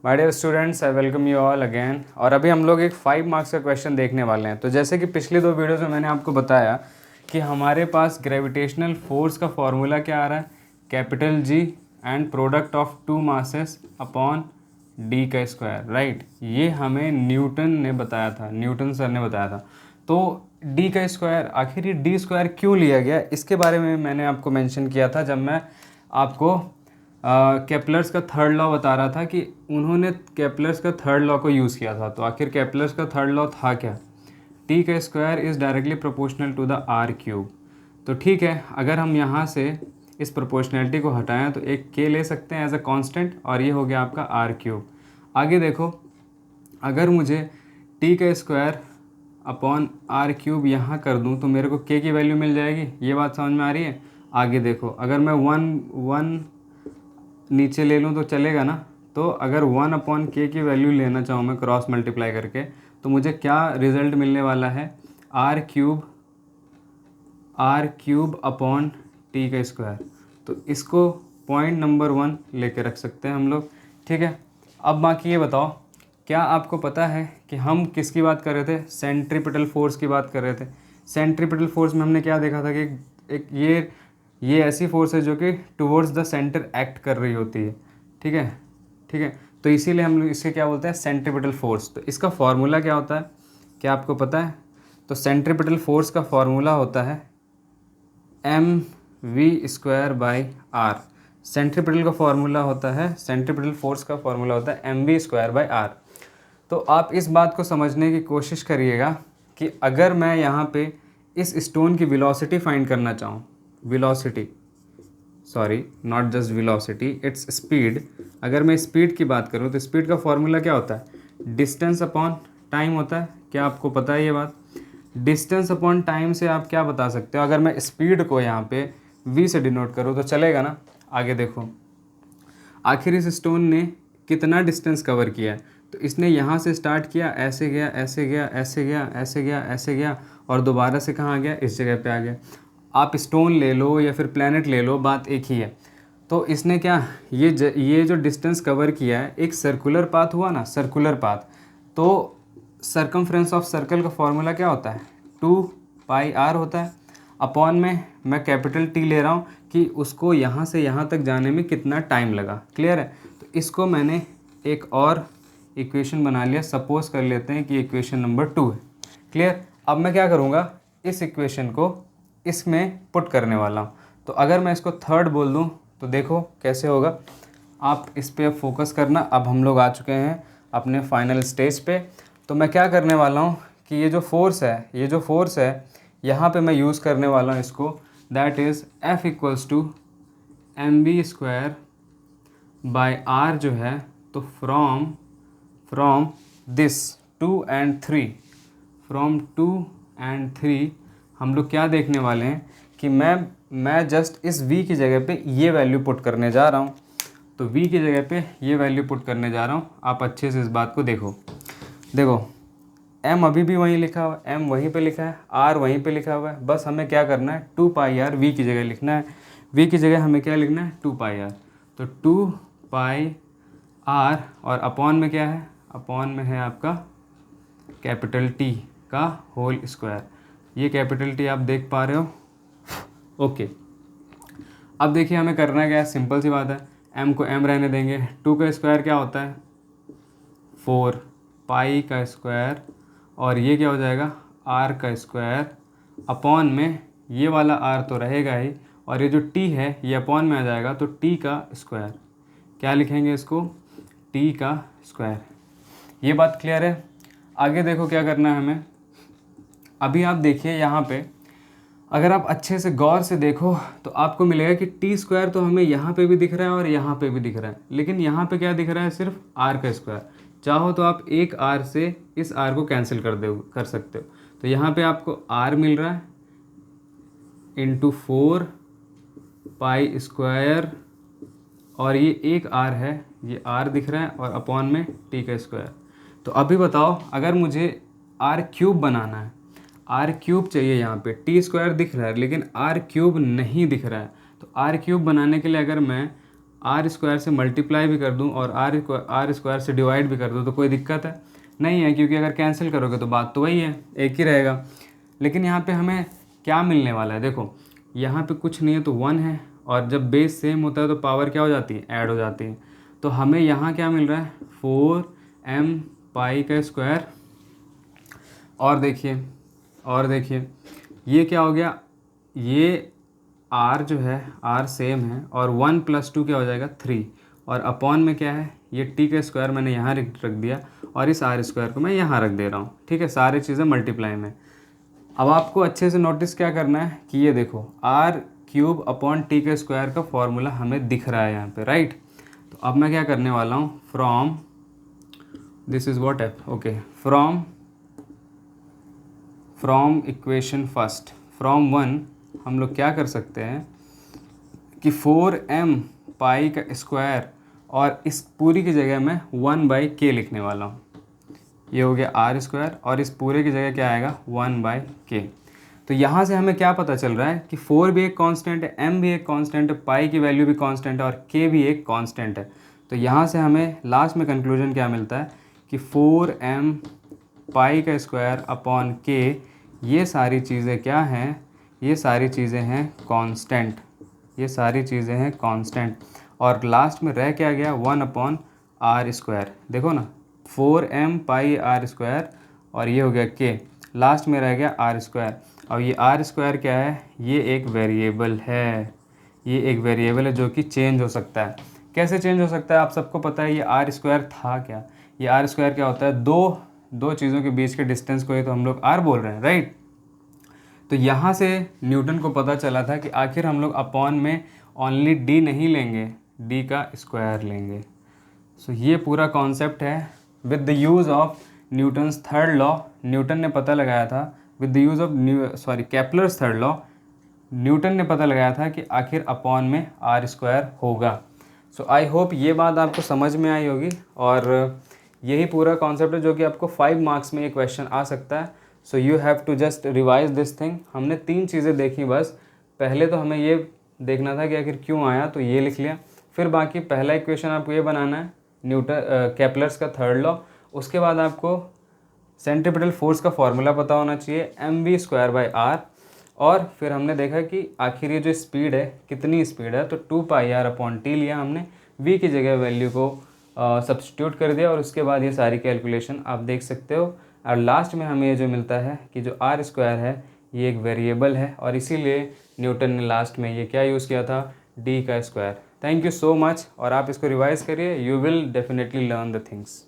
My dear students, I welcome you all again. और अभी हम लोग एक 5 मार्क्स का क्वेश्चन देखने वाले हैं। तो जैसे कि पिछले 2 वीडियोज़ में मैंने आपको बताया कि हमारे पास ग्रेविटेशनल फोर्स का फॉर्मूला क्या आ रहा है, capital G and product of 2 masses upon D का स्क्वायर, राइट। ये हमें न्यूटन ने बताया था, न्यूटन सर ने बताया था। तो डी का स्क्वायर, आखिर ये डी स्क्वायर क्यों लिया गया, इसके बारे में मैंने आपको मेंशन किया था जब मैं आपको केपलर्स का थर्ड लॉ बता रहा था कि उन्होंने केपलर्स का थर्ड लॉ को यूज़ किया था। तो आखिर केपलर्स का थर्ड लॉ था क्या, टी का square is directly proportional to the R cube. तो ठीक है, अगर हम यहाँ से इस प्रोपोर्शनैलिटी को हटाएं तो एक के ले सकते हैं एज अ कांस्टेंट, और ये हो गया आपका आर क्यूब। आगे देखो, अगर मुझे टी का स्क्वायर अपॉन आर क्यूब यहाँ कर दूँ तो मेरे को के की वैल्यू मिल जाएगी। ये बात समझ में आ रही है। आगे देखो, अगर मैं वन नीचे ले लूँ तो चलेगा ना। तो अगर 1 के की वैल्यू लेना चाहूँ मैं क्रॉस मल्टीप्लाई करके, तो मुझे क्या रिजल्ट मिलने वाला है, आर क्यूब अपॉन टी का स्क्वायर। तो इसको पॉइंट नंबर 1 लेके रख सकते हैं हम लोग, ठीक है। अब बाकी ये बताओ, क्या आपको पता है कि हम किसकी बात कर रहे थे, सेंट्रीपिटल फोर्स की बात कर रहे थे। सेंट्रीपिटल फोर्स में हमने क्या देखा था कि एक ये ऐसी फोर्स है जो कि टुवर्ड्स द सेंटर एक्ट कर रही होती है, ठीक है, ठीक है। तो इसीलिए हम लोग इसे क्या बोलते हैं, सेंट्रीपिटल फोर्स। तो इसका फॉर्मूला क्या होता है, क्या आपको पता है। तो सेंट्रीपिटल फोर्स का फॉर्मूला होता है M V square by R. Centripetal का फॉर्मूला होता है, सेंट्रीपिटल फोर्स का फॉर्मूला होता है M V square by R. तो आप इस बात को समझने की कोशिश करिएगा कि अगर मैं यहाँ पे इस स्टोन की वेलोसिटी फाइंड करना चाहूँ, velocity, sorry not just velocity, its speed. अगर मैं स्पीड की बात करूँ तो स्पीड का फॉर्मूला क्या होता है, डिस्टेंस अपॉन टाइम होता है। क्या आपको पता है ये बात, डिस्टेंस अपॉन टाइम से आप क्या बता सकते हो। अगर मैं स्पीड को यहाँ पे v से डिनोट करूँ तो चलेगा ना। आगे देखो, आखिर इस स्टोन ने कितना डिस्टेंस कवर किया है। तो इसने यहाँ से स्टार्ट किया, ऐसे गया, ऐसे गया, ऐसे गया, ऐसे गया, ऐसे गया, और दोबारा से कहाँ आ गया, इस जगह पे आ गया। आप स्टोन ले लो या फिर प्लैनेट ले लो, बात एक ही है। तो इसने क्या, ये जो डिस्टेंस कवर किया है, एक सर्कुलर पाथ हुआ ना, सर्कुलर पाथ। तो सर्कमफ्रेंस ऑफ सर्कल का फॉर्मूला क्या होता है, 2πr होता है। अपॉन में मैं कैपिटल टी ले रहा हूँ कि उसको यहाँ से यहाँ तक जाने में कितना टाइम लगा। क्लियर है। तो इसको मैंने एक और इक्वेशन बना लिया, सपोज कर लेते हैं कि इक्वेशन नंबर 2 है। क्लियर। अब मैं क्या करूँगा, इस इक्वेशन को इसमें पुट करने वाला हूँ। तो अगर मैं इसको थर्ड बोल दूँ तो देखो कैसे होगा। आप इस पर फोकस करना। अब हम लोग आ चुके हैं अपने फाइनल स्टेज पे। तो मैं क्या करने वाला हूँ कि ये जो फोर्स है यहाँ पे मैं यूज़ करने वाला हूँ इसको, that is F equals to M B square by R जो है। तो from this 2 and 3, from 2 and 3 हम लोग क्या देखने वाले हैं कि मैं जस्ट इस v की जगह पे ये वैल्यू पुट करने जा रहा हूँ। तो v की जगह पे ये वैल्यू पुट करने जा रहा हूँ। आप अच्छे से इस बात को देखो m अभी भी वहीं लिखा हुआ है, m वहीं पे लिखा है, r वहीं पे लिखा हुआ है। बस हमें क्या करना है, 2πr v की जगह लिखना है। v की जगह हमें क्या लिखना है, 2πr। तो 2πr और अपॉन में क्या है, अपॉन में है आपका कैपिटल T का होल स्क्वायर। ये कैपिटल T आप देख पा रहे हो। ओके, अब देखिए हमें करना क्या है, सिंपल सी बात है। m को m रहने देंगे। 2 का स्क्वायर क्या होता है, 4, पाई का स्क्वायर, और ये क्या हो जाएगा, r का स्क्वायर। अपॉन में ये वाला r तो रहेगा ही, और ये जो t है ये अपॉन में आ जाएगा। तो t का स्क्वायर, क्या लिखेंगे इसको, t का स्क्वायर। ये बात क्लियर है। आगे देखो क्या करना है हमें। अभी आप देखिए यहाँ पे, अगर आप अच्छे से गौर से देखो तो आपको मिलेगा कि टी स्क्वायर तो हमें यहाँ पे भी दिख रहा है और यहाँ पे भी दिख रहा है, लेकिन यहाँ पे क्या दिख रहा है, सिर्फ r का स्क्वायर। चाहो तो आप एक r से इस r को कैंसिल कर सकते हो। तो यहाँ पे आपको r मिल रहा है इंटू 4 पाई स्क्वायर, और ये एक r है, ये r दिख रहा है, और अपॉन में t का स्क्वायर। तो अभी बताओ, अगर मुझे r क्यूब बनाना है, r क्यूब चाहिए, यहाँ पे t स्क्वायर दिख रहा है लेकिन r क्यूब नहीं दिख रहा है। तो r क्यूब बनाने के लिए अगर मैं आर स्क्वायर से मल्टीप्लाई भी कर दूँ और आर स्क्वायर से डिवाइड भी कर दूँ तो कोई दिक्कत है नहीं है, क्योंकि अगर कैंसिल करोगे तो बात तो वही है, एक ही रहेगा। लेकिन यहाँ पे हमें क्या मिलने वाला है, देखो यहाँ पे कुछ नहीं है तो 1 है, और जब बेस सेम होता है तो पावर क्या हो जाती है, ऐड हो जाती है। तो हमें यहाँ क्या मिल रहा है, 4m पाई का स्क्वायर। और देखिए ये क्या हो गया, ये r जो है r सेम है, और 1 + 2 क्या हो जाएगा 3, और अपॉन में क्या है, ये t का स्क्वायर मैंने यहाँ रख दिया और इस r स्क्वायर को मैं यहाँ रख दे रहा हूँ, ठीक है, सारी चीज़ें मल्टीप्लाई में। अब आपको अच्छे से नोटिस क्या करना है कि ये देखो r³ अपॉन t का स्क्वायर का फॉर्मूला हमें दिख रहा है यहाँ पे, राइट। तो अब मैं क्या करने वाला हूँ, फ्रॉम दिस इज़ व्हाट है, okay, from equation first, from 1 हम लोग क्या कर सकते हैं कि 4m पाई का स्क्वायर, और इस पूरी की जगह मैं 1/k लिखने वाला हूँ। ये हो गया r स्क्वायर, और इस पूरे की जगह क्या आएगा 1/k। तो यहाँ से हमें क्या पता चल रहा है कि 4 भी एक कांस्टेंट है, m भी एक कांस्टेंट है, पाई की वैल्यू भी कांस्टेंट है, और k भी एक कांस्टेंट है। तो यहाँ से हमें लास्ट में कंक्लूजन क्या मिलता है कि 4m पाई का स्क्वायर अपॉन k, ये सारी चीज़ें क्या हैं, ये सारी चीज़ें हैं कांस्टेंट, ये सारी चीज़ें हैं कांस्टेंट। और लास्ट में रह क्या गया, 1/r स्क्वायर, देखो ना 4m पाई r स्क्वायर, और ये हो गया k, लास्ट में रह गया r स्क्वायर। अब ये r स्क्वायर क्या है, ये एक वेरिएबल है, ये एक वेरिएबल है जो कि चेंज हो सकता है। कैसे चेंज हो सकता है, आप सबको पता है। ये r स्क्वायर था क्या, ये r स्क्वायर क्या होता है, दो चीज़ों के बीच के डिस्टेंस को ही तो हम लोग r बोल रहे हैं, राइट। तो यहाँ से न्यूटन को पता चला था कि आखिर हम लोग अपॉन में ओनली d नहीं लेंगे, d का स्क्वायर लेंगे। सो ये पूरा कॉन्सेप्ट है with the use of Newton's third law. Newton ने पता लगाया था with the use of Kepler's third law, Newton ने पता लगाया था कि आखिर अपॉन में r स्क्वायर होगा। सो आई होप ये बात आपको समझ में आई होगी, और यही पूरा कॉन्सेप्ट है जो कि आपको 5 मार्क्स में ये क्वेश्चन आ सकता है। So you have to just revise this thing. हमने 3 चीज़ें देखी बस। पहले तो हमें ये देखना था कि आखिर क्यों आया, तो ये लिख लिया। फिर बाकी पहला इक्वेशन आपको ये बनाना है, केपलर्स का थर्ड लॉ। उसके बाद आपको सेंट्रीपिटल फोर्स का फॉर्मूला पता होना चाहिए, mv²/r। और फिर हमने देखा कि आखिर ये जो स्पीड है, कितनी स्पीड है, तो 2πr/t लिया हमने, v की जगह वैल्यू को सब्स्टिट्यूट कर दिया, और उसके बाद ये सारी कैलकुलेशन आप देख सकते हो। और लास्ट में हमें ये जो मिलता है कि जो r स्क्वायर है ये एक वेरिएबल है, और इसीलिए न्यूटन ने लास्ट में ये क्या यूज़ किया था, d का square. Thank you so much, और आप इसको रिवाइज करिए, you will definitely learn the things.